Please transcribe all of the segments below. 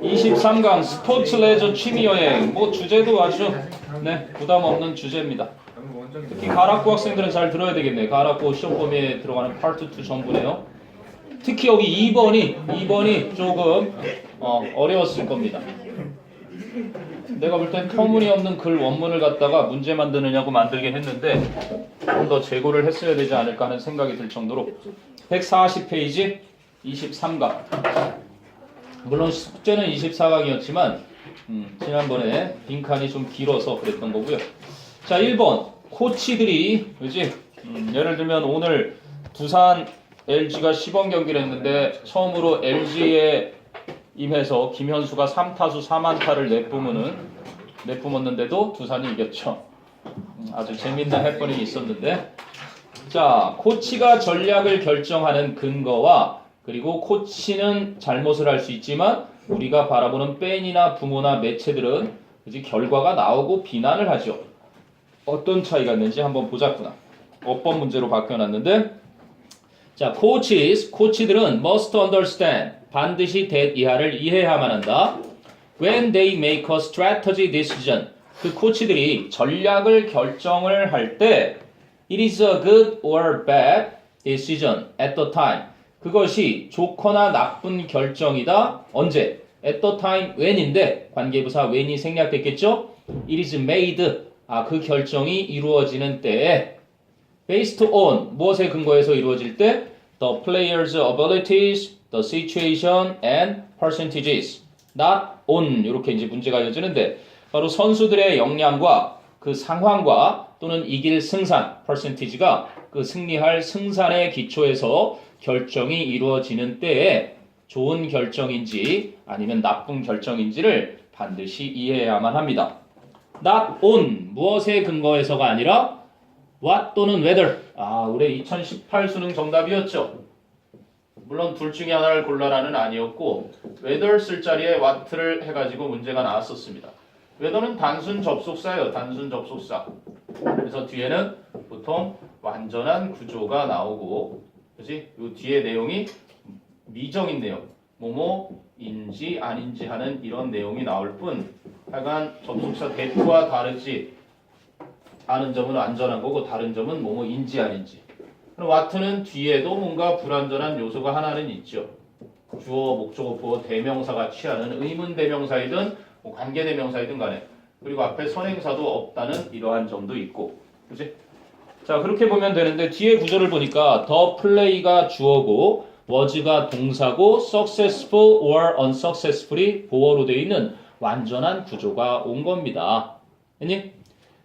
23강 스포츠 레저 취미여행. 뭐 주제도 아주 부담 없는 주제입니다. 특히 가락고 학생들은 잘 들어야 되겠네. 가락고 시험 범위에 들어가는 파트 2 전부네요. 특히 여기 2번이 조금 어려웠을 겁니다. 내가 볼 땐 터무니없는 글 원문을 갖다가 문제 만드느냐고 만들긴 했는데 좀 더 재고를 했어야 되지 않을까 하는 생각이 들 정도로 140페이지 23강. 물론 숙제는 24강이었지만 지난번에 빈칸이 좀 길어서 그랬던 거고요. 자, 1번 코치들이 그지? 예를 들면 오늘 두산 LG가 시범 경기를 했는데 처음으로 LG에 임해서 김현수가 3타수 4만타를 내뿜었는데도 두산이 이겼죠. 아주 재밌는 해프닝이 있었는데, 자, 코치가 전략을 결정하는 근거와 그리고 코치는 잘못을 할 수 있지만 우리가 바라보는 팬이나 부모나 매체들은 그지 결과가 나오고 비난을 하죠. 어떤 차이가 있는지 한번 보자꾸나. 어법 문제로 바뀌어놨는데, 자, 코치들은 must understand 반드시 대이하를 이해해야만 한다. When they make a strategy decision, 그 코치들이 전략을 결정을 할 때 it is a good or bad decision at the time. 그것이 좋거나 나쁜 결정이다. 언제? at the time when인데 관계부사 when이 생략됐겠죠? it is made. 그 결정이 이루어지는 때에 based on 무엇에 근거해서 이루어질 때 the player's abilities, the situation and percentages. not on 이렇게 이제 문제가 이어지는데 바로 선수들의 역량과 그 상황과 또는 이길 승산 percentage가 그 승리할 승산의 기초에서 결정이 이루어지는 때에 좋은 결정인지 아니면 나쁜 결정인지를 반드시 이해해야만 합니다. not on 무엇에 근거해서가 아니라 what 또는 whether. 올해 2018 수능 정답이었죠. 물론 둘 중에 하나를 골라라는 아니었고 whether 쓸 자리에 what를 해가지고 문제가 나왔었습니다. whether는 단순 접속사예요. 단순 접속사. 그래서 뒤에는 보통 완전한 구조가 나오고, 그지? 요 뒤에 내용이 미정인 내용, 뭐뭐인지 아닌지 하는 이런 내용이 나올 뿐, 하여간 접속사 대표와 다르지 않은 점은 완전한 거고 다른 점은 뭐뭐인지 아닌지. 그럼 what는 뒤에도 뭔가 불완전한 요소가 하나는 있죠. 주어, 목적어, 보어, 대명사가 취하는 의문 대명사이든 관계 대명사이든 간에, 그리고 앞에 선행사도 없다는 이러한 점도 있고, 그지? 자, 그렇게 보면 되는데 뒤에 구조를 보니까 the play가 주어고 was가 동사고 successful or unsuccessfully 보어로 되어 있는 완전한 구조가 온 겁니다. 아니?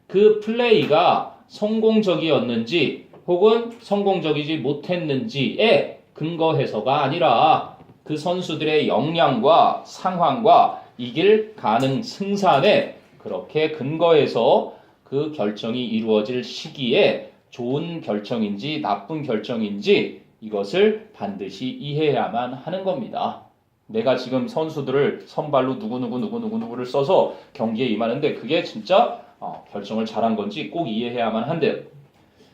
그 플레이가 성공적이었는지 혹은 성공적이지 못했는지에 근거해서가 아니라 그 선수들의 역량과 상황과 이길 가능 승산에 그렇게 근거해서 그 결정이 이루어질 시기에 좋은 결정인지 나쁜 결정인지 이것을 반드시 이해해야만 하는 겁니다. 내가 지금 선수들을 선발로 누구누구를 써서 경기에 임하는데 그게 진짜 결정을 잘한 건지 꼭 이해해야만 한대요.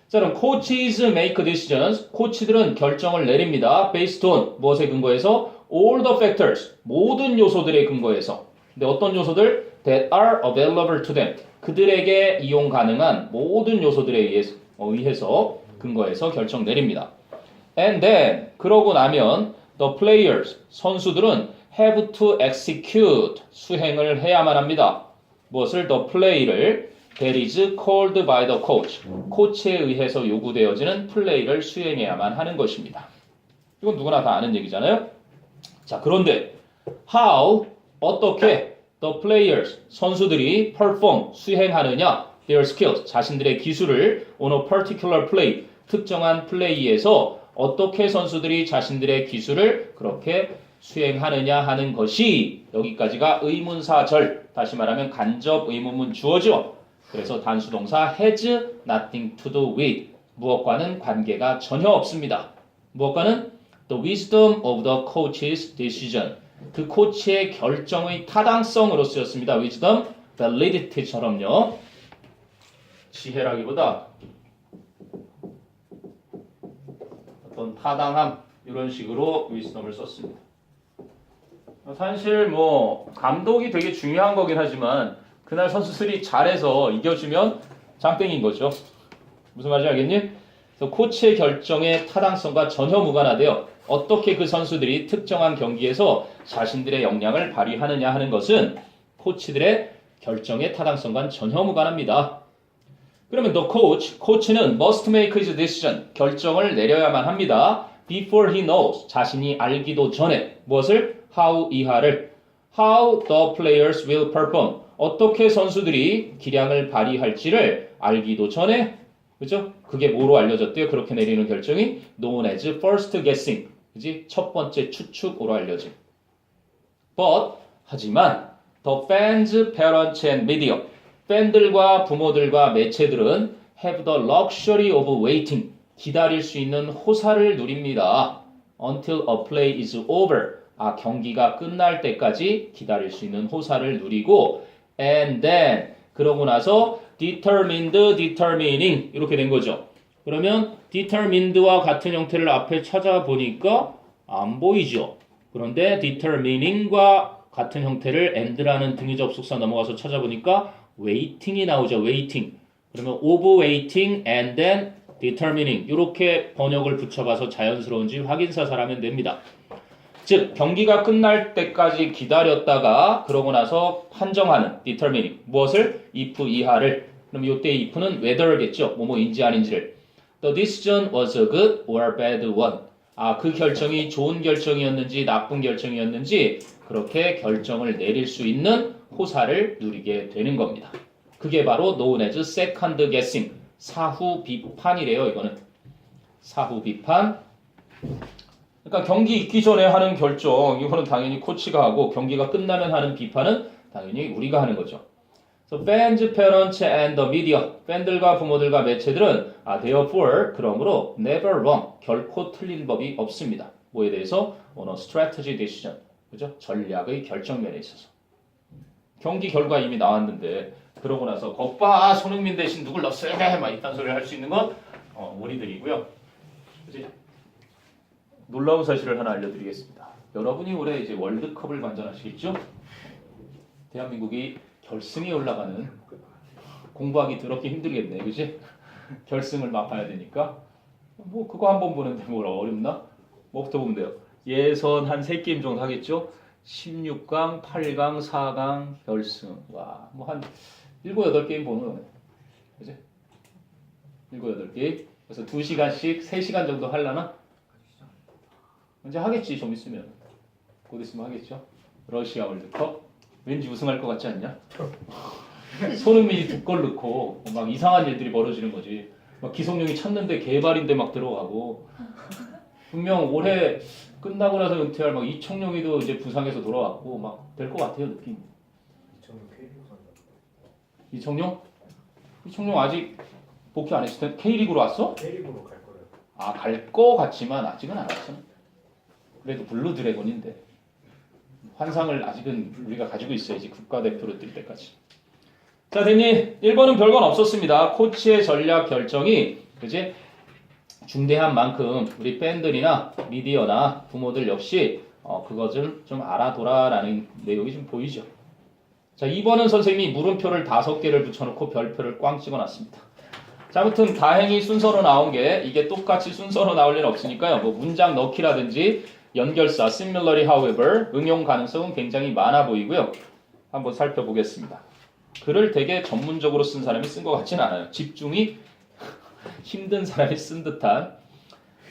자, 그럼 coaches make decisions. 코치들은 결정을 내립니다. based on 무엇에 근거해서? all the factors. 모든 요소들에 근거해서. 근데 어떤 요소들? that are available to them. 그들에게 이용 가능한 모든 요소들에 의해서 근거해서 결정 내립니다. And then 그러고 나면 the players 선수들은 have to execute 수행을 해야만 합니다. 무엇을? the play를 that is called by the coach. 코치에 의해서 요구되어지는 플레이를 수행해야만 하는 것입니다. 이건 누구나 다 아는 얘기잖아요. 자, 그런데 how 어떻게 the players 선수들이 perform 수행하느냐 their skills 자신들의 기술을 on a particular play 특정한 플레이에서 어떻게 선수들이 자신들의 기술을 그렇게 수행하느냐 하는 것이 여기까지가 의문사절, 다시 말하면 간접 의문문 주어죠. 그래서 단수동사 has nothing to do with 무엇과는 관계가 전혀 없습니다. 무엇과는 the wisdom of the coach's decision 그 코치의 결정의 타당성으로 쓰였습니다. wisdom, validity처럼요. 지혜라기보다 어떤 타당함 이런 식으로 wisdom을 썼습니다. 사실 뭐 감독이 되게 중요한 거긴 하지만 그날 선수들이 잘해서 이겨주면 장땡인 거죠. 무슨 말인지 알겠니? 그래서 코치의 결정에 타당성과 전혀 무관하되어 어떻게 그 선수들이 특정한 경기에서 자신들의 역량을 발휘하느냐 하는 것은 코치들의 결정의 타당성과는 전혀 무관합니다. 그러면 the coach, 코치는 must make his decision, 결정을 내려야만 합니다. Before he knows, 자신이 알기도 전에 무엇을? How 이하를 How the players will perform, 어떻게 선수들이 기량을 발휘할지를 알기도 전에 그죠? 그게 뭐로 알려졌대요? 그렇게 내리는 결정이 known as first guessing, 그지? 첫 번째 추측으로 알려짐. But 하지만 the fans, parents and media, 팬들과 부모들과 매체들은 have the luxury of waiting, 기다릴 수 있는 호사를 누립니다. Until a play is over, 경기가 끝날 때까지 기다릴 수 있는 호사를 누리고 and then, 그러고 나서 determining 이렇게 된 거죠. 그러면 determined와 같은 형태를 앞에 찾아보니까 안 보이죠. 그런데 determining과 같은 형태를 and라는 등위 접속사 넘어가서 찾아보니까 waiting이 나오죠. waiting. 그러면 of waiting and then determining 이렇게 번역을 붙여봐서 자연스러운지 확인사살 하면 됩니다. 즉 경기가 끝날 때까지 기다렸다가 그러고 나서 판정하는 determining 무엇을? if 이하를. 그럼 이때 if는 whether겠죠. 뭐뭐인지 아닌지를. The decision was a good or bad one. 그 결정이 좋은 결정이었는지 나쁜 결정이었는지 그렇게 결정을 내릴 수 있는 호사를 누리게 되는 겁니다. 그게 바로 known as second guessing, 사후 비판이래요. 이거는 사후 비판. 그러니까 경기 있기 전에 하는 결정, 이거는 당연히 코치가 하고 경기가 끝나면 하는 비판은 당연히 우리가 하는 거죠. So fans, parents and the media, 팬들과 부모들과 매체들은 therefore, 그러므로 never wrong, 결코 틀린 법이 없습니다. 뭐에 대해서? on a strategy decision, 그죠? 전략의 결정면에 있어서. 경기 결과 이미 나왔는데 그러고 나서 거봐 손흥민 대신 누굴 넣었어야 돼 막 이딴 소리를 할 수 있는 건 우리들이고요. 그지? 놀라운 사실을 하나 알려드리겠습니다. 여러분이 올해 이제 월드컵을 관전하시겠죠? 대한민국이 결승에 올라가는 공부하기 더럽게 힘들겠네, 그지? 결승을 막 봐야 되니까 뭐 그거 한 번 보는데 뭘 어렵나? 뭐부터 보면 돼요. 예선 한 3게임 정도 하겠죠? 16강, 8강, 4강, 결승. 와, 뭐 한 7, 8게임 보는 거네. 그지? 7, 8게임. 그래서 2시간씩 3시간 정도 하려나? 이제 하겠지, 좀 있으면. 곧 있으면 하겠죠? 러시아 월드컵. 왠지 우승할 것 같지 않냐? 손흥민이 2골 넣고 막 이상한 일들이 벌어지는 거지. 막 기성용이 찼는데 개발인데 막 들어가고. 분명 올해 끝나고 나서 은퇴할 막 이청용이도 이제 부상해서 돌아왔고 막 될 것 같아요, 느낌. 이청용? 이청용 아직 복귀 안 했을 텐데 K리그로 왔어? K리그로 갈 거예요. 갈 거 같지만 아직은 안 왔어. 그래도 블루 드래곤인데 환상을 아직은 우리가 가지고 있어야지 국가대표로 뛸 때까지. 자, 됐니? 1번은 별건 없었습니다. 코치의 전략 결정이 그지? 중대한 만큼 우리 팬들이나 미디어나 부모들 역시 그것을 좀 알아둬라라는 내용이 좀 보이죠. 자, 2번은 선생님이 물음표를 5개를 붙여놓고 별표를 꽝 찍어놨습니다. 자, 아무튼 다행히 순서로 나온 게 이게 똑같이 순서로 나올 일은 없으니까요. 뭐 문장 넣기라든지 연결사, similarly, however, 응용 가능성은 굉장히 많아 보이고요. 한번 살펴보겠습니다. 글을 되게 전문적으로 쓴 사람이 쓴 것 같지는 않아요. 집중이 힘든 사람이 쓴 듯한.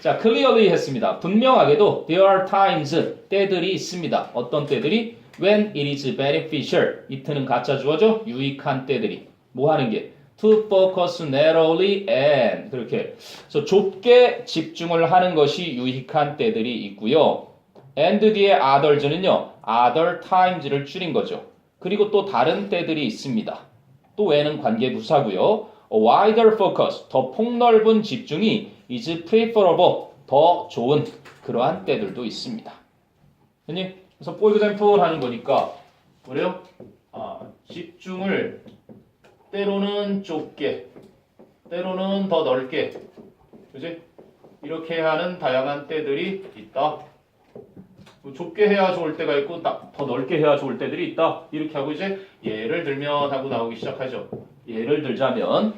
자, clearly 했습니다. 분명하게도 there are times, 때들이 있습니다. 어떤 때들이? when it is beneficial, 이트는 가짜 주어죠? 유익한 때들이. 뭐 하는 게? to focus narrowly and 그렇게 그래서 좁게 집중을 하는 것이 유익한 때들이 있고요. and 뒤에 others는요. other times를 줄인 거죠. 그리고 또 다른 때들이 있습니다. 또 외는 관계부사고요. A wider focus, 더 폭넓은 집중이 is preferable, 더 좋은 그러한 때들도 있습니다. 그래서 for example 하는 거니까 그래요? 집중을 때로는 좁게, 때로는 더 넓게, 그지? 이렇게 하는 다양한 때들이 있다. 뭐 좁게 해야 좋을 때가 있고 더 넓게 해야 좋을 때들이 있다. 이렇게 하고 이제 예를 들면 하고 나오기 시작하죠. 예를 들자면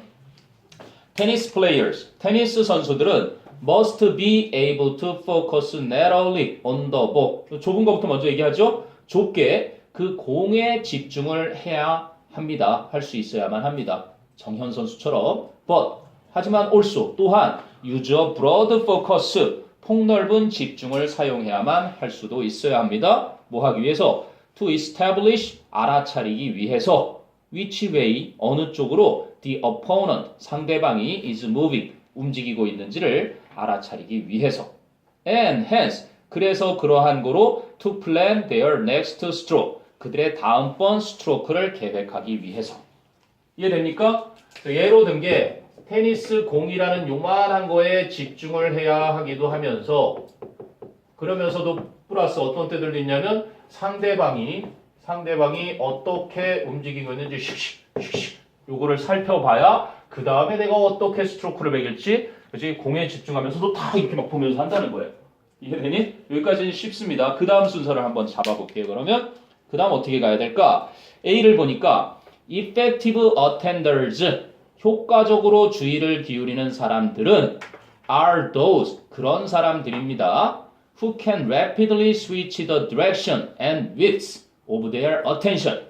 테니스 players, 테니스 선수들은 must be able to focus narrowly on the ball. 좁은 것부터 먼저 얘기하죠. 좁게 그 공에 집중을 해야 합니다. 할 수 있어야만 합니다. 정현 선수처럼. But 하지만 also 또한 use a broad focus 폭넓은 집중을 사용해야만 할 수도 있어야 합니다. 뭐 하기 위해서? To establish 알아차리기 위해서 which way 어느 쪽으로 the opponent 상대방이 is moving 움직이고 있는지를 알아차리기 위해서. And hence 그래서 그러한 거로 to plan their next stroke 그들의 다음번 스트로크를 계획하기 위해서. 이해됩니까? 예로 든 게 테니스 공이라는 요만한 거에 집중을 해야 하기도 하면서 그러면서도 플러스 어떤 때들도 있냐면 상대방이 어떻게 움직이고 있는지 슉슉슉슉 요거를 살펴봐야 그 다음에 내가 어떻게 스트로크를 매길지 그치? 공에 집중하면서도 다 이렇게 막 보면서 한다는 거예요. 이해되니? 여기까지는 쉽습니다. 그 다음 순서를 한번 잡아볼게요. 그러면 그 다음 어떻게 가야 될까? A를 보니까 effective attenders 효과적으로 주의를 기울이는 사람들은 are those 그런 사람들입니다. Who can rapidly switch the direction and width of their attention.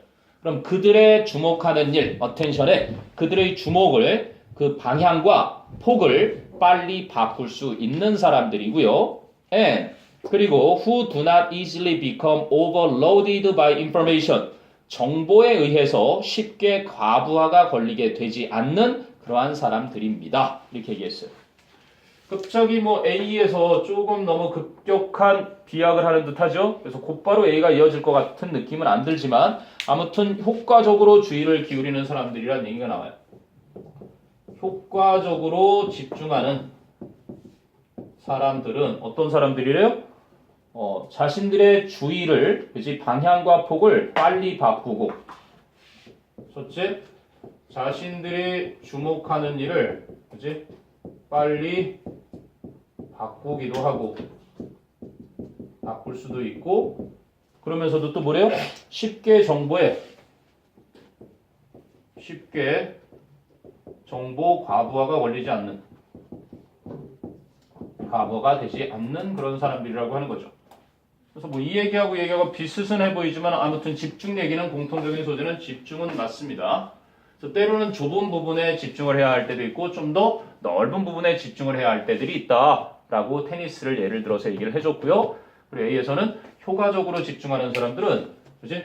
그럼 그들의 주목하는 일, attention에 그들의 주목을 그 방향과 폭을 빨리 바꿀 수 있는 사람들이고요. And 그리고 who do not easily become overloaded by information. 정보에 의해서 쉽게 과부하가 걸리게 되지 않는 그러한 사람들입니다. 이렇게 얘기했어요. 갑자기 뭐 A에서 조금 너무 급격한 비약을 하는 듯하죠. 그래서 곧바로 A가 이어질 것 같은 느낌은 안 들지만 아무튼 효과적으로 주의를 기울이는 사람들이란 얘기가 나와요. 효과적으로 집중하는 사람들은 어떤 사람들이래요? 자신들의 주의를, 그치? 방향과 폭을 빨리 바꾸고, 첫째, 자신들이 주목하는 일을, 그치? 빨리 바꾸기도 하고, 바꿀 수도 있고, 그러면서도 또 뭐래요? 쉽게 정보 과부하가 걸리지 않는, 과부하가 되지 않는 그런 사람들이라고 하는 거죠. 그래서 뭐 이 얘기하고 비슷해 보이지만 아무튼 집중 얘기는 공통적인 소재는 집중은 맞습니다. 그래서 때로는 좁은 부분에 집중을 해야 할 때도 있고 좀 더 넓은 부분에 집중을 해야 할 때들이 있다라고 테니스를 예를 들어서 얘기를 해줬고요. 그리고 A에서는 효과적으로 집중하는 사람들은 그치?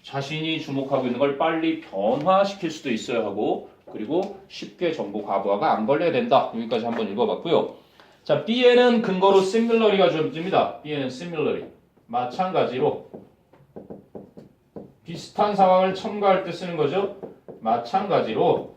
자신이 주목하고 있는 걸 빨리 변화시킬 수도 있어야 하고 그리고 쉽게 정보 과부하가 안 걸려야 된다. 여기까지 한번 읽어봤고요. 자, B에는 근거로 similarly가 주어집니다. B에는 similarly. 마찬가지로 비슷한 상황을 첨가할 때 쓰는 거죠. 마찬가지로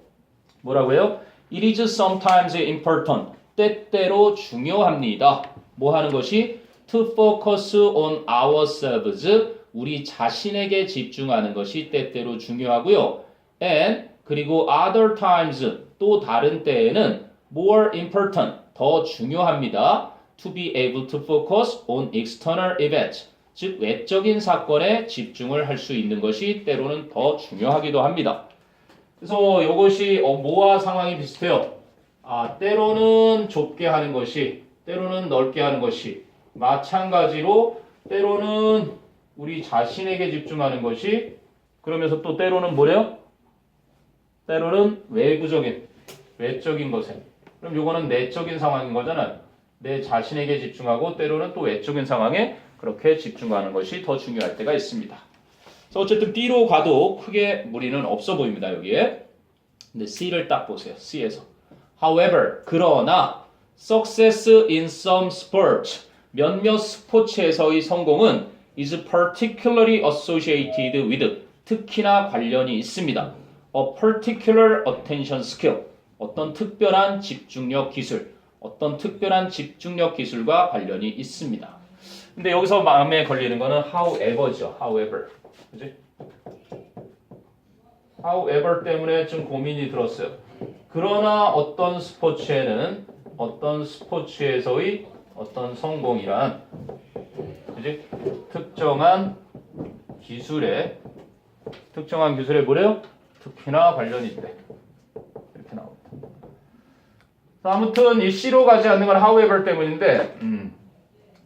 뭐라고요? It is sometimes important. 때때로 중요합니다. 뭐 하는 것이? To focus on ourselves. 우리 자신에게 집중하는 것이 때때로 중요하고요. And 그리고 other times 또 다른 때에는 more important. 더 중요합니다. To be able to focus on external events. 즉 외적인 사건에 집중을 할 수 있는 것이 때로는 더 중요하기도 합니다. 그래서 이것이 뭐와 상황이 비슷해요. 때로는 좁게 하는 것이 때로는 넓게 하는 것이 마찬가지로 때로는 우리 자신에게 집중하는 것이 그러면서 또 때로는 뭐래요? 때로는 외적인 것에 그럼 요거는 내적인 상황인 거잖아요. 내 자신에게 집중하고 때로는 또 외적인 상황에 그렇게 집중하는 것이 더 중요할 때가 있습니다. 그래서 어쨌든 B로 가도 크게 무리는 없어 보입니다. 여기에. 근데 C를 딱 보세요. C에서. However, 그러나 success in some sports 몇몇 스포츠에서의 성공은 is particularly associated with 특히나 관련이 있습니다. A particular attention skill 어떤 특별한 집중력 기술 어떤 특별한 집중력 기술과 관련이 있습니다. 근데 여기서 마음에 걸리는 거는 however죠. however. 그치? however 때문에 좀 고민이 들었어요. 그러나 어떤 스포츠에서의 어떤 성공이란 그지? 특정한 기술에 뭐래요? 특히나 관련이 있대. 이렇게 나옵니다. 아무튼 이 C로 가지 않는 건 however 때문인데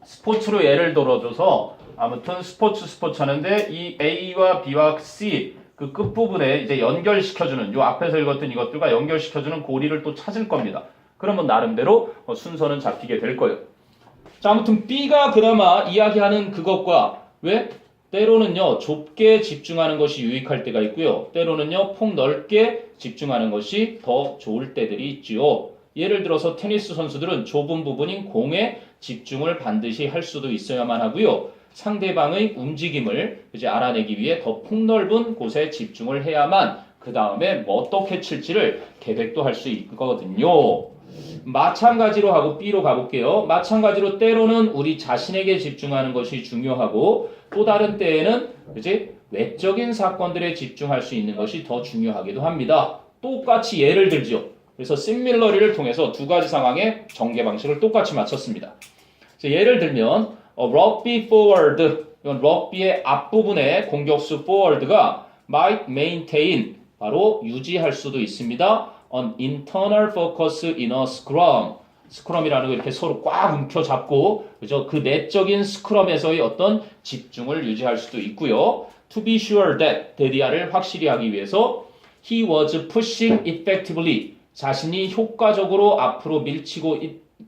스포츠로 예를 들어줘서 아무튼 스포츠 하는데 이 A와 B와 C 그 끝부분에 이제 연결시켜주는 요 앞에서 읽었던 이것들과 연결시켜주는 고리를 또 찾을 겁니다. 그러면 나름대로 순서는 잡히게 될 거예요. 자, 아무튼 B가 그나마 이야기하는 그것과 왜? 때로는요 좁게 집중하는 것이 유익할 때가 있고요. 때로는요 폭넓게 집중하는 것이 더 좋을 때들이 있지요. 예를 들어서 테니스 선수들은 좁은 부분인 공에 집중을 반드시 할 수도 있어야만 하고요. 상대방의 움직임을 이제 알아내기 위해 더 폭넓은 곳에 집중을 해야만 그 다음에 뭐 어떻게 칠지를 계획도 할 수 있거든요. 마찬가지로 하고 B로 가볼게요. 마찬가지로 때로는 우리 자신에게 집중하는 것이 중요하고 또 다른 때에는 이제 외적인 사건들에 집중할 수 있는 것이 더 중요하기도 합니다. 똑같이 예를 들죠. 그래서 시밀러리를 통해서 두 가지 상황의 전개 방식을 똑같이 맞췄습니다. 예를 들면 rugby forward, 이건 럭비의 앞부분에 공격수 forward가 might maintain, 바로 유지할 수도 있습니다. an internal focus in a scrum. 스크럼이라는 거 이렇게 서로 꽉 움켜잡고 그죠? 그 내적인 스크럼에서의 어떤 집중을 유지할 수도 있고요. To be sure that, 대디아를 확실히 하기 위해서 he was pushing effectively, 자신이 효과적으로 앞으로 밀치고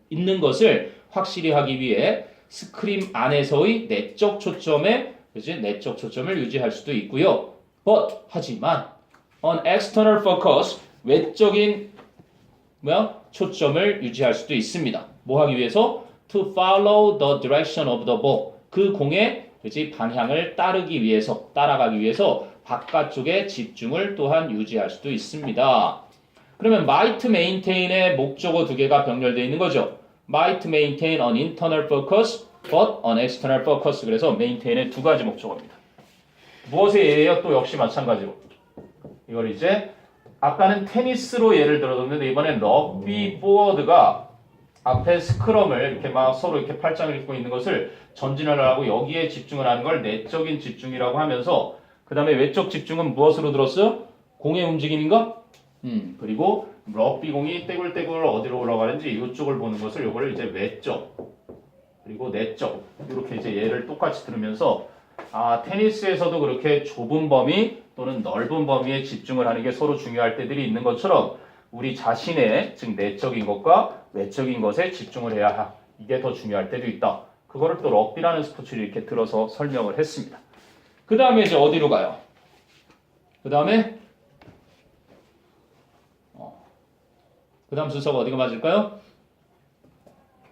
있는 것을 확실히 하기 위해 스크림 안에서의 내적 초점을 유지할 수도 있고요. But, 하지만 on external focus, 외적인 초점을 유지할 수도 있습니다. 뭐 하기 위해서? To follow the direction of the ball. 그 공의 방향을 따라가기 위해서 바깥쪽에 집중을 또한 유지할 수도 있습니다. 그러면 might maintain의 목적어 두 개가 병렬되어 있는 거죠. might maintain an internal focus, but an external focus. 그래서 maintain의 두 가지 목적어입니다. 무엇에 의해요? 또 역시 마찬가지로. 이걸 이제 아까는 테니스로 예를 들어줬는데 이번엔 럭비 포워드가 앞에 스크럼을 이렇게 막 서로 이렇게 팔짱을 입고 있는 것을 전진을 하고 여기에 집중을 하는 걸 내적인 집중이라고 하면서 그 다음에 외적 집중은 무엇으로 들었어요? 공의 움직임인가? 그리고 럭비 공이 떼굴떼굴 어디로 올라가는지 이쪽을 보는 것을 요거를 이제 외적 그리고 내적 이렇게 이제 얘를 똑같이 들으면서 테니스에서도 그렇게 좁은 범위 또는 넓은 범위에 집중을 하는 게 서로 중요할 때들이 있는 것처럼 우리 자신의 즉 내적인 것과 외적인 것에 집중을 해야 이게 더 중요할 때도 있다. 그거를 또 럭비라는 스포츠를 이렇게 들어서 설명을 했습니다. 그 다음에 이제 어디로 가요? 그 다음에 그 다음 순서가 어디가 맞을까요?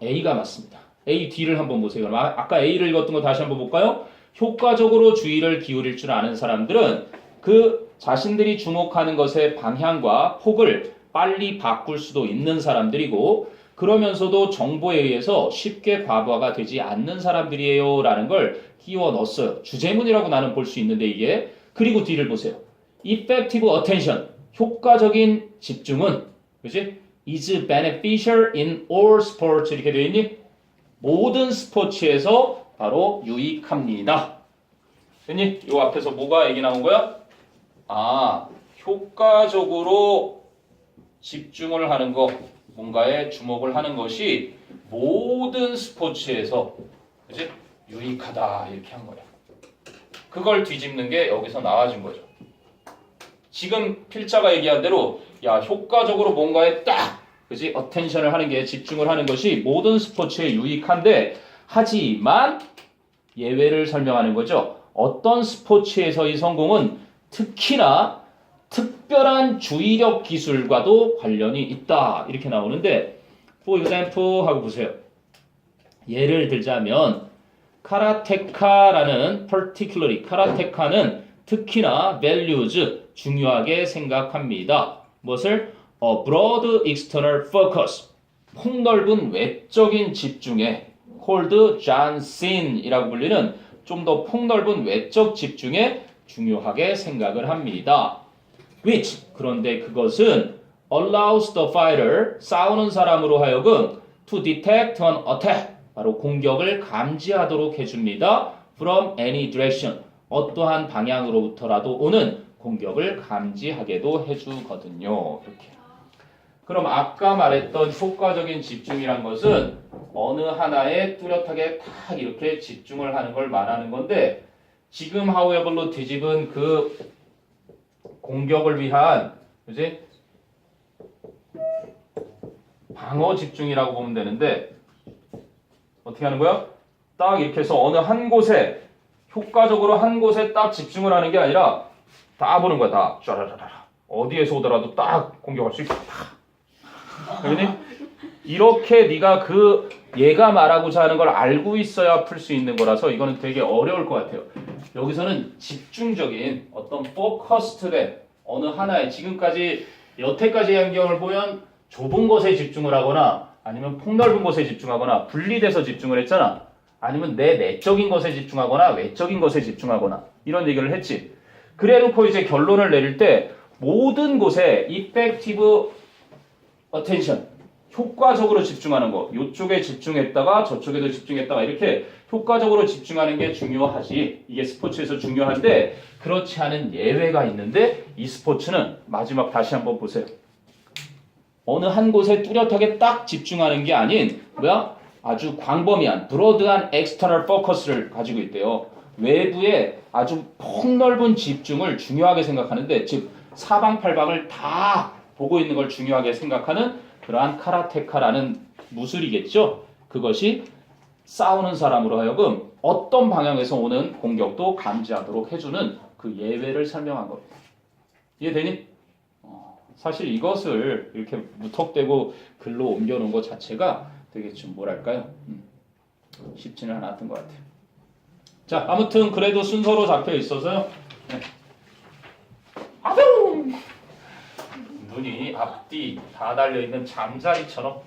A가 맞습니다. A, D를 한번 보세요. 아까 A를 읽었던 거 다시 한번 볼까요? 효과적으로 주의를 기울일 줄 아는 사람들은 그 자신들이 주목하는 것의 방향과 폭을 빨리 바꿀 수도 있는 사람들이고 그러면서도 정보에 의해서 쉽게 과부하가 되지 않는 사람들이에요 라는 걸 끼워 넣었어요. 주제문이라고 나는 볼 수 있는데 이게 그리고 뒤를 보세요. Effective attention, 효과적인 집중은 그치? is beneficial in all sports 이렇게 되어 있니? 모든 스포츠에서 바로 유익합니다. 됐니? 요 앞에서 뭐가 얘기 나온 거야? 효과적으로 집중을 하는 거, 뭔가에 주목을 하는 것이 모든 스포츠에서 그치? 유익하다 이렇게 한 거야. 그걸 뒤집는 게 여기서 나와준 거죠. 지금 필자가 얘기한 대로 효과적으로 뭔가에 딱 그치? 어텐션을 하는 게 집중을 하는 것이 모든 스포츠에 유익한데 하지만 예외를 설명하는 거죠. 어떤 스포츠에서의 성공은 특히나 특별한 주의력 기술과도 관련이 있다. 이렇게 나오는데 for example 하고 보세요. 예를 들자면 카라테카라는 particularly 카라테카는 특히나 values 중요하게 생각합니다. 무엇을? A broad external focus 폭넓은 외적인 집중에 called Jansen이라고 불리는 좀 더 폭넓은 외적 집중에 중요하게 생각을 합니다. Which 그런데 그것은 allows the fighter 싸우는 사람으로 하여금 to detect an attack 바로 공격을 감지하도록 해줍니다. From any direction. 어떠한 방향으로부터라도 오는 공격을 감지하게도 해주거든요. 이렇게. 그럼 아까 말했던 효과적인 집중이란 것은 어느 하나에 뚜렷하게 딱 이렇게 집중을 하는 걸 말하는 건데 지금 however로 뒤집은 그 공격을 위한 그지? 방어 집중이라고 보면 되는데 어떻게 하는 거야? 딱 이렇게 해서 어느 한 곳에 효과적으로 한 곳에 딱 집중을 하는 게 아니라 다 보는 거야. 다 쫙라라라 어디에서 오더라도 딱 공격할 수 있다. 그러니 이렇게 네가 그 얘가 말하고자 하는 걸 알고 있어야 풀 수 있는 거라서 이거는 되게 어려울 것 같아요. 여기서는 집중적인 어떤 포커스드된 어느 하나에 지금까지 여태까지의 환경을 보면 좁은 곳에 집중을 하거나 아니면 폭넓은 곳에 집중하거나 분리돼서 집중을 했잖아. 아니면 내 내적인 것에 집중하거나 외적인 것에 집중하거나 이런 얘기를 했지. 그래놓고 이제 결론을 내릴 때 모든 곳에 effective attention 효과적으로 집중하는 거 이쪽에 집중했다가 저쪽에도 집중했다가 이렇게 효과적으로 집중하는 게 중요하지. 이게 스포츠에서 중요한데 그렇지 않은 예외가 있는데 이 스포츠는 마지막 다시 한번 보세요. 어느 한 곳에 뚜렷하게 딱 집중하는 게 아닌 뭐야? 아주 광범위한 브로드한 external focus를 가지고 있대요. 외부에 아주 폭넓은 집중을 중요하게 생각하는데 즉 사방팔방을 다 보고 있는 걸 중요하게 생각하는 그러한 카라테카라는 무술이겠죠. 그것이 싸우는 사람으로 하여금 어떤 방향에서 오는 공격도 감지하도록 해주는 그 예외를 설명한 겁니다. 이해되니? 사실 이것을 이렇게 무턱대고 글로 옮겨놓은 것 자체가 되게 좀 뭐랄까요? 쉽지는 않았던 것 같아요. 자, 아무튼 그래도 순서로 잡혀 있어서요. 네. 아병! 눈이 앞뒤 다 달려있는 잠자리처럼.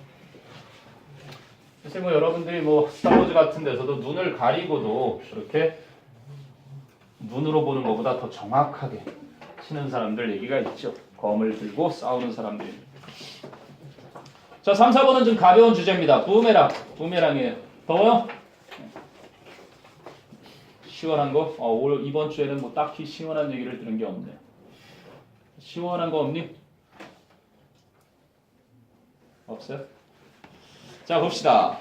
사실 뭐 여러분들이 뭐 스타워즈 같은 데서도 눈을 가리고도 그렇게 눈으로 보는 것보다 더 정확하게 치는 사람들 얘기가 있죠. 검을 들고 싸우는 사람들이. 자, 3, 4번은 좀 가벼운 주제입니다. 부메랑. 부메랑이에요. 더워요? 시원한 거? 올 이번 주에는 뭐 딱히 시원한 얘기를 들은 게 없네요. 시원한 거 없니? 없어요? 자, 봅시다.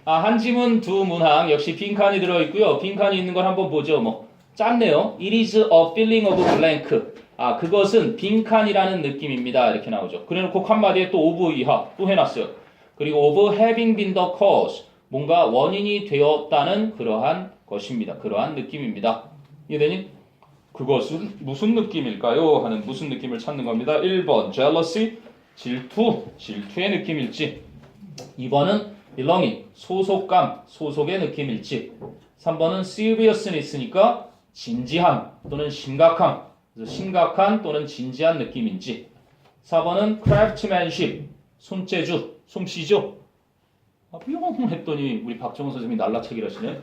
한 지문 두 문항 역시 빈칸이 들어있고요. 빈칸이 있는 걸 한번 보죠. 뭐 짧네요. It is a feeling of blank. 그것은 빈칸이라는 느낌입니다. 이렇게 나오죠. 그래놓고 한마디에 또 of 이하 또 해놨어요. 그리고 of having been the cause. 뭔가 원인이 되었다는 그러한 것입니다. 그러한 느낌입니다. 이해되니? 그것은 무슨 느낌일까요? 하는 무슨 느낌을 찾는 겁니다. 1번 jealousy, 질투의 느낌일지 2번은 belonging, 소속감, 소속의 느낌일지 3번은 seriousness니까 진지함 또는 심각함 그래서 심각한 또는 진지한 느낌인지 4번은 craftsmanship, 손재주, 솜씨죠. 뿅 했더니 우리 박정훈 선생님이 날라차기를 하시네.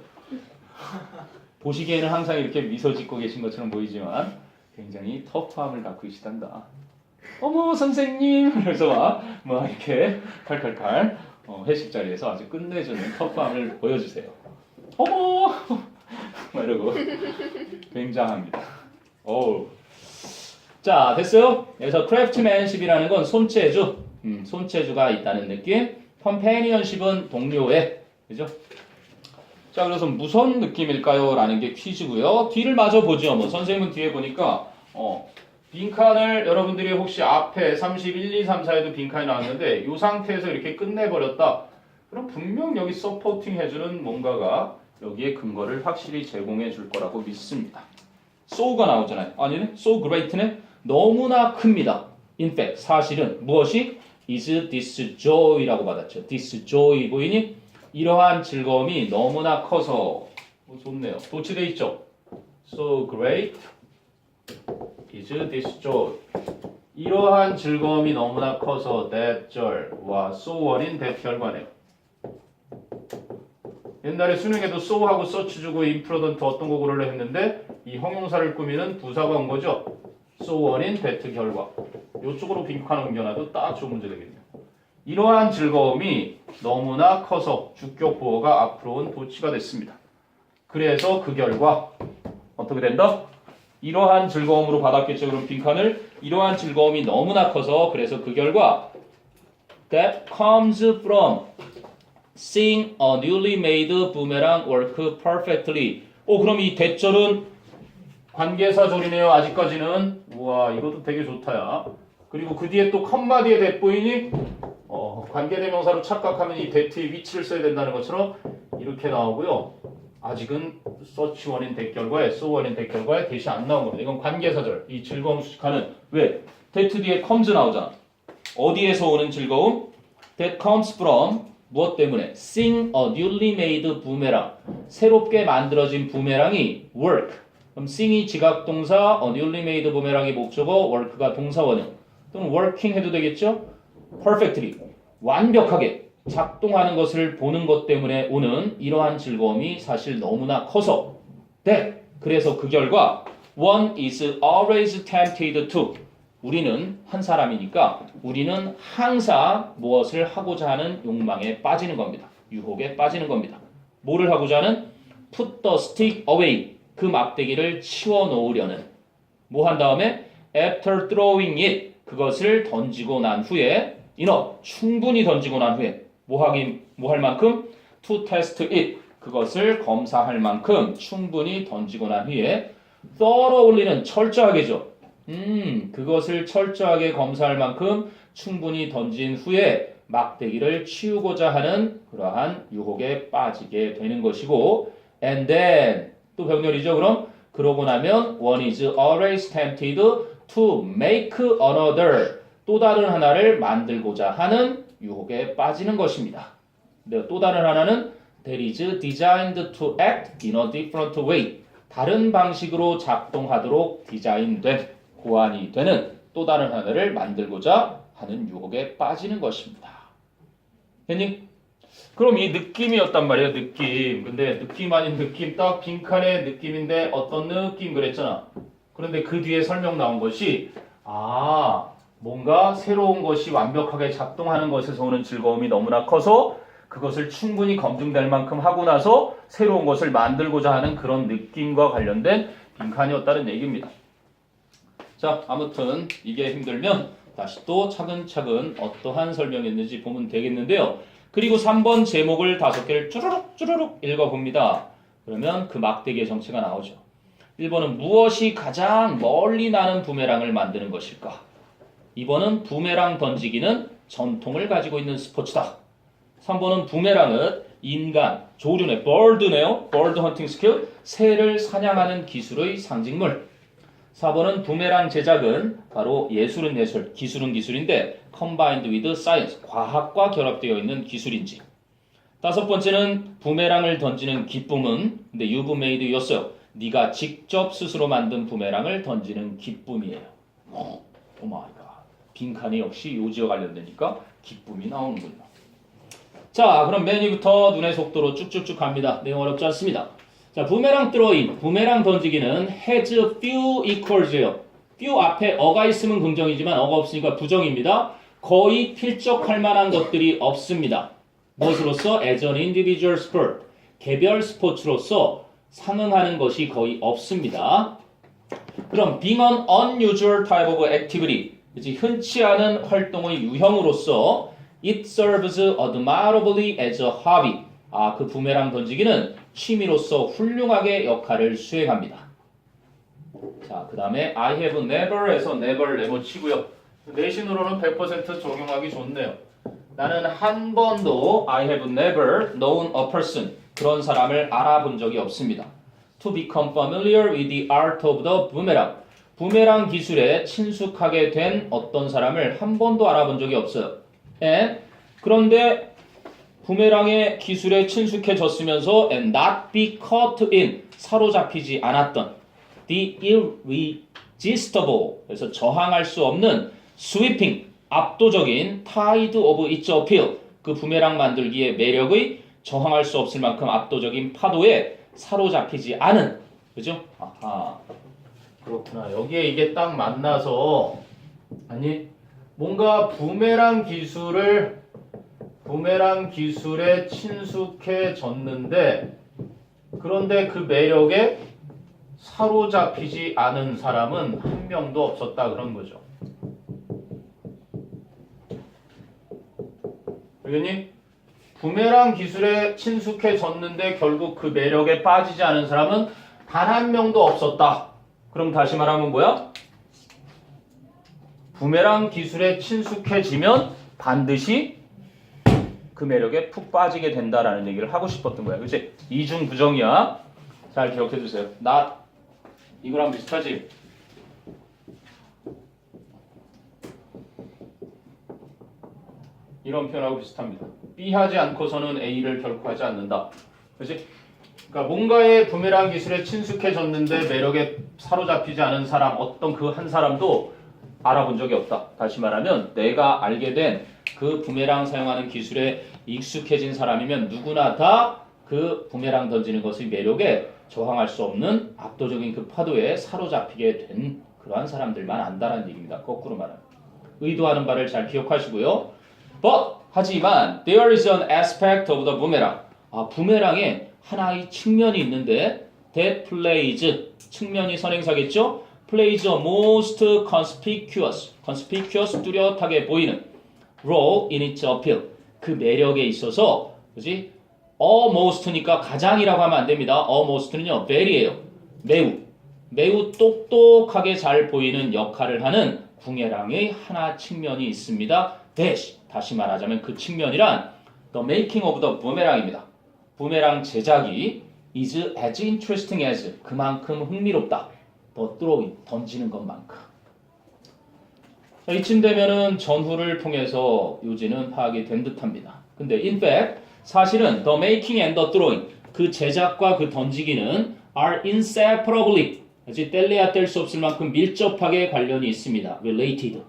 보시기에는 항상 이렇게 미소 짓고 계신 것처럼 보이지만 굉장히 터프함을 갖고 계시단다. 어머 선생님 그래서 막 이렇게 칼칼칼 회식 자리에서 아주 끝내주는 터프함을 보여주세요. 어머 막 이러고 굉장합니다. 어우. 자 됐어요? 그래서 craftsmanship이라는 건 손재주, 손재주가 있다는 느낌. companionship은 동료애, 그죠? 자 그래서 무슨 느낌일까요? 라는 게 퀴즈고요. 뒤를 마저 보죠. 뭐 선생님은 뒤에 보니까 빈칸을 여러분들이 혹시 앞에 31, 2, 3, 4에도 빈칸이 나왔는데 이 상태에서 이렇게 끝내버렸다. 그럼 분명 여기 서포팅 해주는 뭔가가 여기에 근거를 확실히 제공해 줄 거라고 믿습니다. so가 나오잖아요. 아니네? so great네? 너무나 큽니다. In fact, 사실은 무엇이? is this joy라고 받았죠. this joy 보이니? 이러한 즐거움이 너무나 커서 좋네요. 도치돼 있죠? so great is this joy 이러한 즐거움이 너무나 커서 that joy와 so 어린 that 결과네요. 옛날에 수능에도 so하고 such 주고 imprudent 어떤 거 고르려 했는데 이 형용사를 꾸미는 부사가 온 거죠. so 어린 that 결과 이쪽으로 빈칸 옮겨놔도 딱 좋은 문제 되겠네요. 이러한 즐거움이 너무나 커서 주격 보어가 앞으로 온 도치가 됐습니다. 그래서 그 결과 어떻게 된다? 이러한 즐거움으로 받았겠죠. 그럼 빈칸을 이러한 즐거움이 너무나 커서 그래서 그 결과 that comes from seeing a newly made boomerang work perfectly. 그럼 이 대절은 관계사절이네요. 아직까지는. 우와, 이것도 되게 좋다야. 그리고 그 뒤에 또 컴마 뒤에 대보이니 관계대명사로 착각하면 이 대트의 위치를 써야 된다는 것처럼 이렇게 나오고요. 아직은 such 원인 대결과 so 원인 대결과의 대시 안 나온 겁니다. 이건 관계사절. 이 즐거움 수식하는 왜? 대트 뒤에 comes 나오잖아. 어디에서 오는 즐거움? That comes from 무엇 때문에? Seeing a newly made boomerang. 새롭게 만들어진 부메랑이 work. 그럼 seeing이 지각동사, a newly made boomerang이 목적어, work가 동사원형. 또는 working 해도 되겠죠? perfectly. 완벽하게 작동하는 것을 보는 것 때문에 오는 이러한 즐거움이 사실 너무나 커서 그래서 그 결과 one is always tempted to 우리는 한 사람이니까 우리는 항상 무엇을 하고자 하는 욕망에 빠지는 겁니다. 유혹에 빠지는 겁니다. 뭐를 하고자 하는? put the stick away 그 막대기를 치워 놓으려는 뭐 한 다음에 after throwing it 그것을 던지고 난 후에 enough 충분히 던지고 난 후에 뭐 할 만큼 to test it 그것을 검사할 만큼 충분히 던지고 난 후에 thoroughly는 철저하게죠. 그것을 철저하게 검사할 만큼 충분히 던진 후에 막대기를 치우고자 하는 그러한 유혹에 빠지게 되는 것이고 and then 또 병렬이죠. 그럼 그러고 나면 one is always tempted to make another 또 다른 하나를 만들고자 하는 유혹에 빠지는 것입니다. 또 다른 하나는 that is designed to act in a different way. 다른 방식으로 작동하도록 디자인된, 고안이 되는 또 다른 하나를 만들고자 하는 유혹에 빠지는 것입니다. 됐니? 그럼 이 느낌이었단 말이에요. 느낌. 근데 느낌 아닌 느낌 딱 빈칸의 느낌인데 어떤 느낌 그랬잖아. 그런데 그 뒤에 설명 나온 것이 뭔가 새로운 것이 완벽하게 작동하는 것에서 오는 즐거움이 너무나 커서 그것을 충분히 검증될 만큼 하고 나서 새로운 것을 만들고자 하는 그런 느낌과 관련된 빈칸이었다는 얘기입니다. 자, 아무튼 이게 힘들면 다시 또 차근차근 어떠한 설명이었는지 보면 되겠는데요. 그리고 3번 제목을 5개를 쭈루룩 읽어봅니다. 그러면 그 막대기의 정체가 나오죠. 1번은 무엇이 가장 멀리 나는 부메랑을 만드는 것일까? 2번은 부메랑 던지기는 전통을 가지고 있는 스포츠다. 3번은 부메랑은 인간, 조류네, bird네요. bird hunting skill, 새를 사냥하는 기술의 상징물. 4번은 부메랑 제작은 바로 예술은 예술, 기술은 기술인데 combined with science, 과학과 결합되어 있는 기술인지. 5번째는 부메랑을 던지는 기쁨은 근데 you've made yourself, 네가 직접 스스로 만든 부메랑을 던지는 기쁨이에요. 오 마이 갓. 빈칸이 역시 요지와 관련되니까 기쁨이 나오는군요. 자, 그럼 맨 위부터 눈의 속도로 쭉쭉쭉 갑니다. 내용 어렵지 않습니다. 자, 부메랑 throwing, 부메랑 던지기는 has few equals예요. few 앞에 어가 있으면 긍정이지만 어가 없으니까 부정입니다. 거의 필적할 만한 것들이 없습니다. 무엇으로서? as an individual sport, 개별 스포츠로서 상응하는 것이 거의 없습니다. 그럼 being an unusual type of activity, 흔치 않은 활동의 유형으로서 it serves admirably as a hobby. 그 부메랑 던지기는 취미로서 훌륭하게 역할을 수행합니다. 자, 그 다음에 I have never에서 never 치고요. 내신으로는 100% 적용하기 좋네요. 나는 한 번도 I have never known a person, 그런 사람을 알아본 적이 없습니다. To become familiar with the art of the boomerang, 부메랑 기술에 친숙하게 된 어떤 사람을 한 번도 알아본 적이 없어요. 그런데 부메랑의 기술에 친숙해졌으면서 and not be caught in, 사로잡히지 않았던 the irresistible, 그래서 저항할 수 없는 sweeping, 압도적인 tide of its appeal, 그 부메랑 만들기의 매력의 저항할 수 없을 만큼 압도적인 파도에 사로잡히지 않은, 그죠? 아하, 그렇구나. 여기에 이게 딱 만나서, 아니, 뭔가 부메랑 기술을 부메랑 기술에 친숙해졌는데 그런데 그 매력에 사로잡히지 않은 사람은 한 명도 없었다 그런 거죠. 알겠니? 부메랑 기술에 친숙해졌는데 결국 그 매력에 빠지지 않은 사람은 단 한 명도 없었다. 그럼 다시 말하면 뭐야? 부메랑 기술에 친숙해지면 반드시 그 매력에 푹 빠지게 된다라는 얘기를 하고 싶었던 거야. 그치? 이중 부정이야. 잘 기억해 주세요. 나 이거랑 비슷하지? 이런 표현하고 비슷합니다. B 하지 않고서는 A를 결코 하지 않는다. 그치? 그러니까 뭔가의 부메랑 기술에 친숙해졌는데 매력에 사로잡히지 않은 사람, 어떤 그 한 사람도 알아본 적이 없다. 다시 말하면 내가 알게 된 그 부메랑 사용하는 기술에 익숙해진 사람이면 누구나 다 그 부메랑 던지는 것의 매력에 저항할 수 없는 압도적인 그 파도에 사로잡히게 된 그러한 사람들만 안다라는 얘기입니다. 거꾸로 말하면. 의도하는 바를 잘 기억하시고요. But 하지만 there is an aspect of the boomerang. 부메랑에 하나의 측면이 있는데 that plays 측면이 선행사겠죠? plays a most conspicuous 뚜렷하게 보이는 role in its appeal. 그 매력에 있어서 그지? almost니까 가장이라고 하면 안 됩니다. almost는요 very예요. 매우 똑똑하게 잘 보이는 역할을 하는 부메랑의 하나 측면이 있습니다. 다시 말하자면 그 측면이란 the making of the boomerang입니다. 부메랑 제작이 is as interesting as 그만큼 흥미롭다. the throwing 던지는 것만큼. 이쯤 되면은 전후를 통해서 요지는 파악이 된 듯합니다. 근데 in fact 사실은 the making and the throwing 그 제작과 그 던지기는 are inseparably 뗄래야 뗄 수 없을 만큼 밀접하게 관련이 있습니다. related.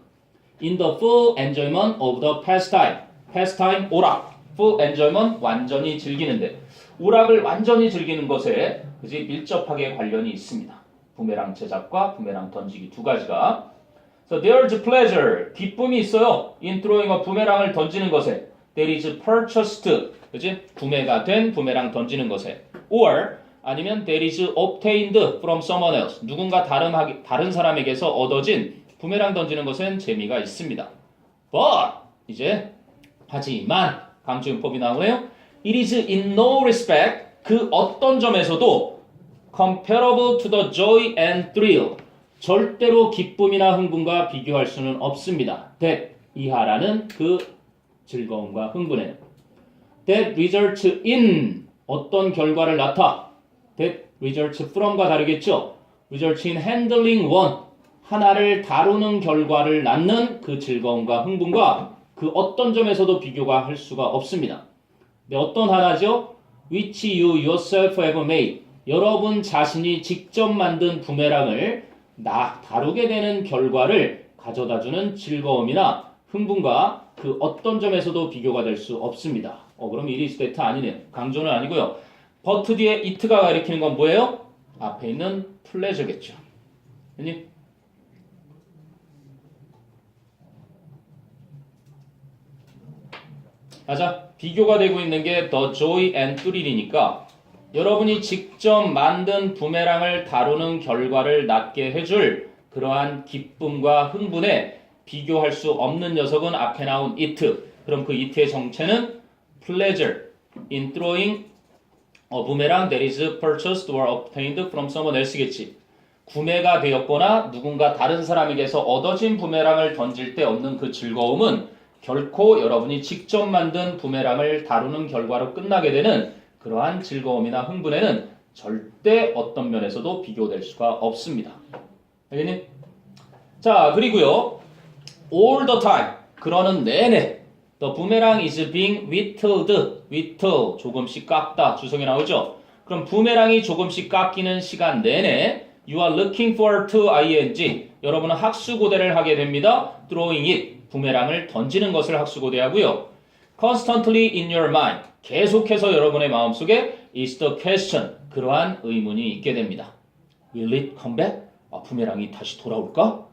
In the full enjoyment of the pastime 오락. full enjoyment 완전히 즐기는데 오락을 완전히 즐기는 것에 그지 밀접하게 관련이 있습니다. 부메랑 제작과 부메랑 던지기 두 가지가. So there's pleasure 기쁨이 있어요. in throwing 부메랑을 던지는 것에. There is purchased 그지 구매가 된 부메랑 던지는 것에. Or 아니면 there is obtained from someone else 누군가 다른 사람에게서 얻어진 부메랑 던지는 것은 재미가 있습니다. But 이제 하지만 강조용법이 나오네요. It is in no respect 그 어떤 점에서도 comparable to the joy and thrill 절대로 기쁨이나 흥분과 비교할 수는 없습니다. that 이하라는 그 즐거움과 흥분에는 that results in 어떤 결과를 낳다 that results from과 다르겠죠. results in handling one 하나를 다루는 결과를 낳는 그 즐거움과 흥분과 그 어떤 점에서도 비교가 할 수가 없습니다. 네, 어떤 하나죠? which you yourself have made 여러분 자신이 직접 만든 부메랑을 다루게 되는 결과를 가져다주는 즐거움이나 흥분과 그 어떤 점에서도 비교가 될 수 없습니다. 그럼 it is that 아니네요. 강조는 아니고요. but 뒤에 it가 가리키는 건 뭐예요? 앞에 있는 pleasure겠죠. 아니? 맞아. 비교가 되고 있는 게 the joy and thrill이니까 여러분이 직접 만든 부메랑을 다루는 결과를 낳게 해줄 그러한 기쁨과 흥분에 비교할 수 없는 녀석은 앞에 나온 it. 그럼 그 it의 정체는 pleasure in throwing a boomerang that is purchased or obtained from someone else겠지. 구매가 되었거나 누군가 다른 사람에게서 얻어진 부메랑을 던질 때 얻는 그 즐거움은 결코 여러분이 직접 만든 부메랑을 다루는 결과로 끝나게 되는 그러한 즐거움이나 흥분에는 절대 어떤 면에서도 비교될 수가 없습니다. 알겠니? 자, 그리고요. all the time 그러는 내내 the boomerang is being whittled 조금씩 깎다 주성이 나오죠. 그럼 부메랑이 조금씩 깎이는 시간 내내 you are looking forward to ing 여러분은 학수고대를 하게 됩니다. throwing it 부메랑을 던지는 것을 학수고대하고요. constantly in your mind 계속해서 여러분의 마음속에 is the question 그러한 의문이 있게 됩니다. will it come back? 부메랑이 다시 돌아올까?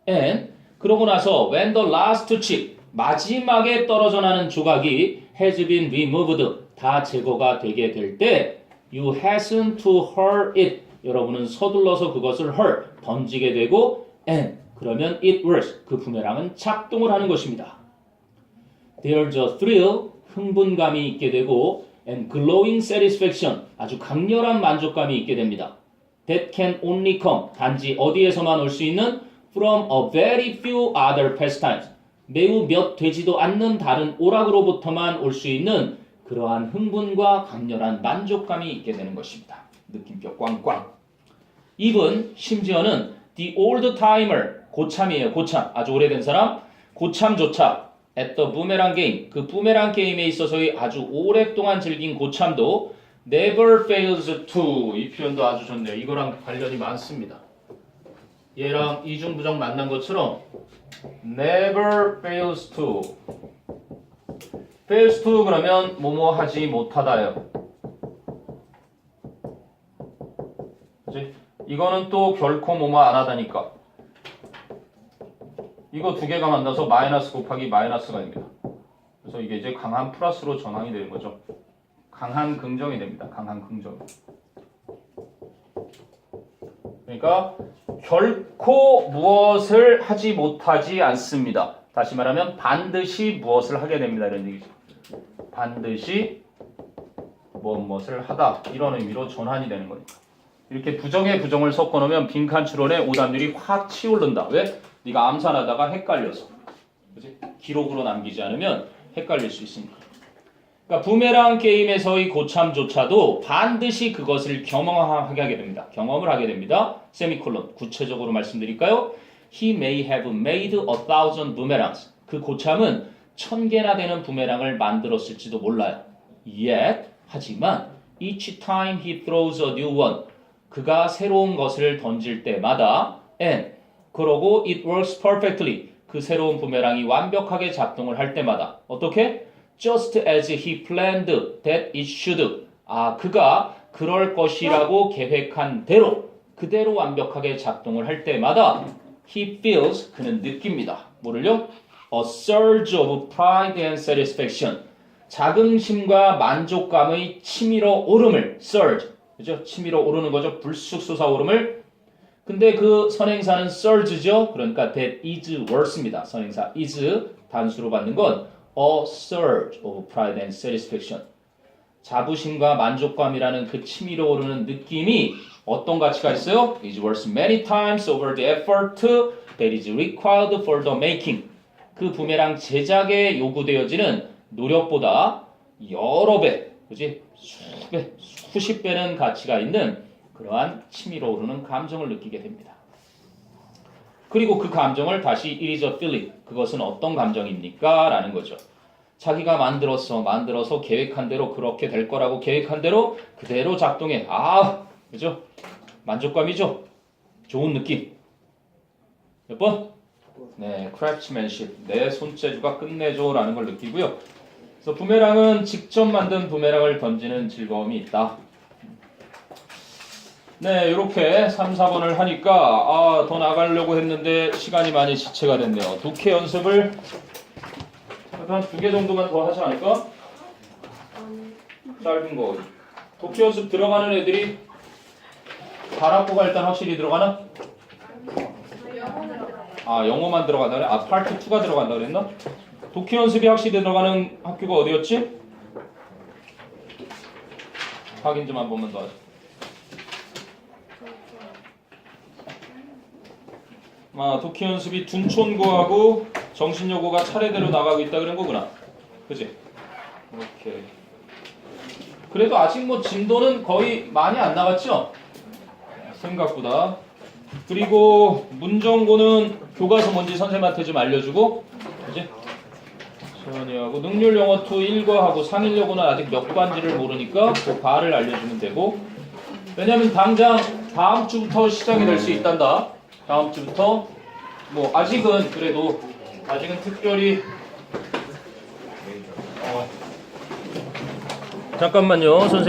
and 그러고 나서 when the last chip 마지막에 떨어져 나는 조각이 has been removed 다 제거가 되게 될 때 you hasten to hurl it 여러분은 서둘러서 그것을 hurl 던지게 되고 and 그러면 it works 그 부메랑은 작동을 하는 것입니다. There's a thrill 흥분감이 있게 되고 and glowing satisfaction 아주 강렬한 만족감이 있게 됩니다. That can only come 단지 어디에서만 올 수 있는 from a very few other pastimes 매우 몇 되지도 않는 다른 오락으로부터만 올 수 있는 그러한 흥분과 강렬한 만족감이 있게 되는 것입니다. 느낌표 꽝꽝. even 심지어는 the old timer 고참이에요. 고참 아주 오래된 사람 고참조차 at the boomerang game 그 부메랑 게임에 있어서의 아주 오랫동안 즐긴 고참도 never fails to 이 표현도 아주 좋네요. 이거랑 관련이 많습니다. 얘랑 이중부정 만난 것처럼 never fails to fails to 그러면 뭐뭐 하지 못하다요. 그치? 이거는 또 결코 뭐뭐 안 하다니까. 이거 두 개가 만나서 마이너스 곱하기 마이너스가 됩니다. 그래서 이게 이제 강한 플러스로 전환이 되는 거죠. 강한 긍정이 됩니다. 강한 긍정. 그러니까 결코 무엇을 하지 못하지 않습니다. 다시 말하면 반드시 무엇을 하게 됩니다. 이런 얘기죠. 반드시 무엇을 하다 이런 의미로 전환이 되는 거니까. 이렇게 부정에 부정을 섞어 놓으면 빈칸 추론의 오답률이 확 치오른다. 왜? 네가 암산하다가 헷갈려서. 그치? 기록으로 남기지 않으면 헷갈릴 수 있으니까. 그러니까 부메랑 게임에서의 고참조차도 반드시 그것을 경험하게 하게 됩니다. 경험을 하게 됩니다. 세미콜론. 구체적으로 말씀드릴까요? He may have made 1,000 boomerangs. 그 고참은 1000개나 되는 부메랑을 만들었을지도 몰라요. Yet, 하지만 each time he throws a new one. 그가 새로운 것을 던질 때마다 and 그러고 it works perfectly. 그 새로운 부메랑이 완벽하게 작동을 할 때마다 어떻게? Just as he planned that it should. 그가 그럴 것이라고 계획한 대로 그대로 완벽하게 작동을 할 때마다 he feels 그는 느낍니다. 뭐를요? A surge of pride and satisfaction. 자긍심과 만족감의 치밀어 오름을 surge. 그죠? 치밀어 오르는 거죠. 불쑥 솟아오름을. 근데 그 선행사는 surge죠. 그러니까 that is worse입니다. 선행사 is 단수로 받는 건 a surge of pride and satisfaction. 자부심과 만족감이라는 그 치밀어 오르는 느낌이 어떤 가치가 있어요? is worth many times over the effort that is required for the making. 그 부메랑 제작에 요구되어지는 노력보다 여러 배, 그지? 수배, 수십 배는 가치가 있는 그러한 치밀어 오르는 감정을 느끼게 됩니다. 그리고 그 감정을 다시 it is a feeling. 그것은 어떤 감정입니까? 라는 거죠. 자기가 만들어서 계획한 대로 그렇게 될 거라고 계획한 대로 그대로 작동해. 그죠? 만족감이죠? 좋은 느낌. 몇 번? 네, craftsmanship. 내 손재주가 끝내줘 라는 걸 느끼고요. 그래서 부메랑은 직접 만든 부메랑을 던지는 즐거움이 있다. 네, 이렇게 3, 4번을 하니까 더 나가려고 했는데 시간이 많이 지체가 됐네요. 독해 연습을 한 2개 정도만 더 하지 않을까? 짧은 거. 독해 연습 들어가는 애들이 발악보가 일단 확실히 들어가나? 영어만 들어간다 그래? 파트 2가 들어간다 그랬나? 독해 연습이 확실히 들어가는 학교가 어디였지? 확인 좀 한 번만 더 하자. 독해 연습이 둔촌고하고 정신여고가 차례대로 나가고 있다 그런 거구나. 그치? 오케이. 그래도 아직 진도는 거의 많이 안 나갔죠? 생각보다. 그리고 문정고는 교과서 뭔지 선생님한테 좀 알려주고, 그치? 소연이하고 능률영어 2 1과하고 상일여고는 아직 몇 과인지를 모르니까 그 과를 알려주면 되고, 왜냐면 당장 다음 주부터 시작이 될 수 있단다. 다음 주부터 아직은 그래도 아직은 특별히 잠깐만요 선생님.